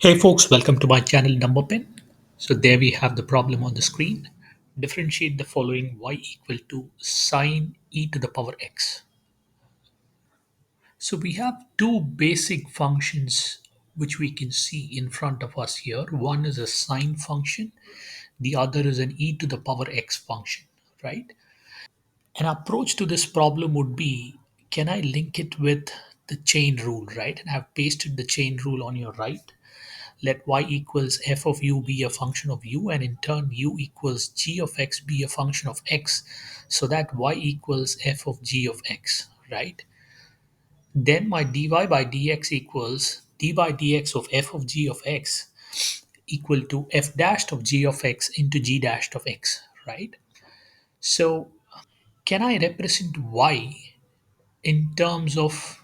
Hey folks, welcome to my channel Number Pen. So there we have the problem on the screen. Differentiate the following y equal to sine e to the power x. So we have two basic functions which we can see in front of us here. One is a sine function, the other is an e to the power x function, right? An approach to this problem would be, can I link it with the chain rule, right? And I've pasted the chain rule on your right. Let y equals f of u be a function of u, and in turn u equals g of x be a function of x, so that y equals f of g of x, right? Then my dy by dx equals d by dx of f of g of x equal to f dashed of g of x into g dashed of x, right? So can I represent y in terms of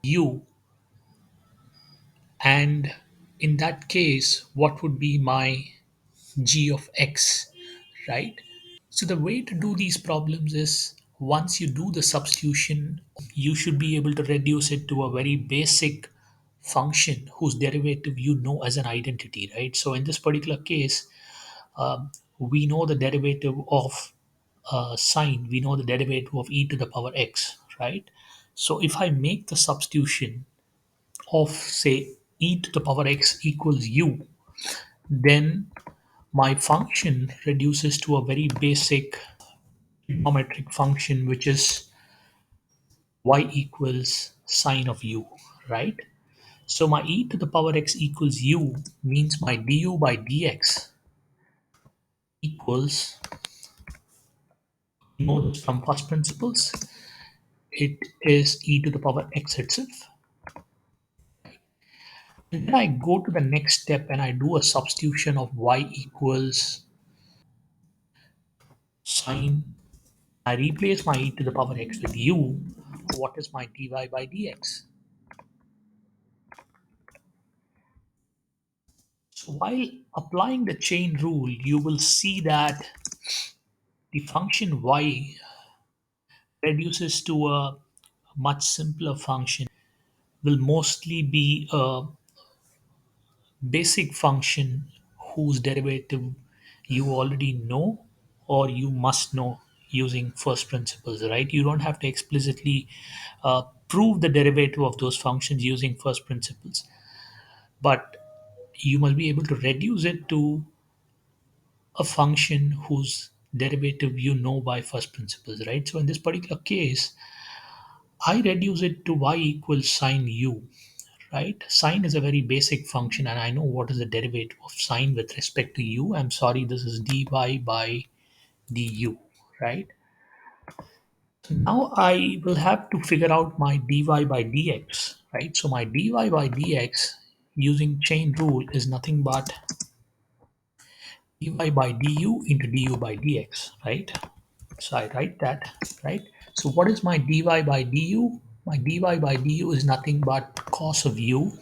u, and in that case what would be my g of x, right? So the way to do these problems is, once you do the substitution, you should be able to reduce it to a very basic function whose derivative you know as an identity, right? So in this particular case, we know the derivative of sine, we know the derivative of e to the power x, right? So if I make the substitution of, say, e to the power x equals u, then my function reduces to a very basic trigonometric function, which is y equals sine of u, right? So my e to the power x equals u means my du by dx equals, you know this from first principles, it is e to the power x itself. And then I go to the next step and I do a substitution of y equals sine. I replace my e to the power x with u. What is my dy by dx? So while applying the chain rule, you will see that the function y reduces to a much simpler function, will mostly be a basic function whose derivative you already know or you must know using first principles, right? You don't have to explicitly prove the derivative of those functions using first principles, but you must be able to reduce it to a function whose derivative you know by first principles, right? So in this particular case, I reduce it to y equals sine u, right? Sine is a very basic function, and I know what is the derivative of sine with respect to u. I'm sorry, this is dy by du, right? Now I will have to figure out my dy by dx, right? So my dy by dx using chain rule is nothing but dy by du into du by dx, right? So I write that, right? So what is my dy by du? My dy by du is nothing but cos of u.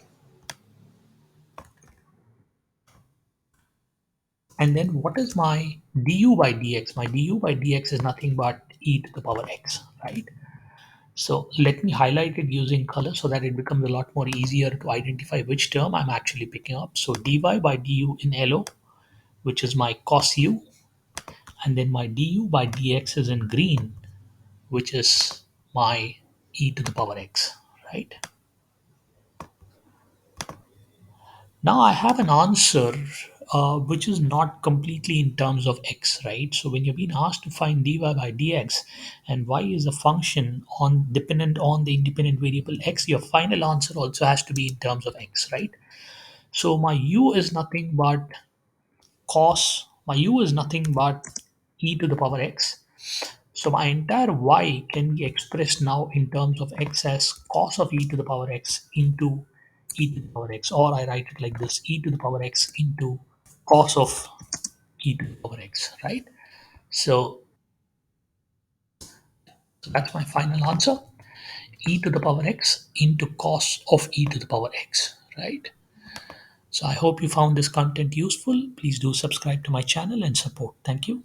And then what is my du by dx? My du by dx is nothing but e to the power x, right? So let me highlight it using color so that it becomes a lot more easier to identify which term I'm actually picking up. So dy by du in yellow, which is my cos u, and then my du by dx is in green, which is my e to the power x, right? Now I have an answer which is not completely in terms of x, right? So when you're being asked to find dy by dx and y is a function on dependent on the independent variable x, your final answer also has to be in terms of x, right? So my u is nothing but cos, my u is nothing but e to the power x. So my entire y can be expressed now in terms of x as cos of e to the power x into e to the power x, or I write it like this, e to the power x into cos of e to the power x, right? So, so that's my final answer, e to the power x into cos of e to the power x, right? So I hope you found this content useful. Please do subscribe to my channel and support. Thank you.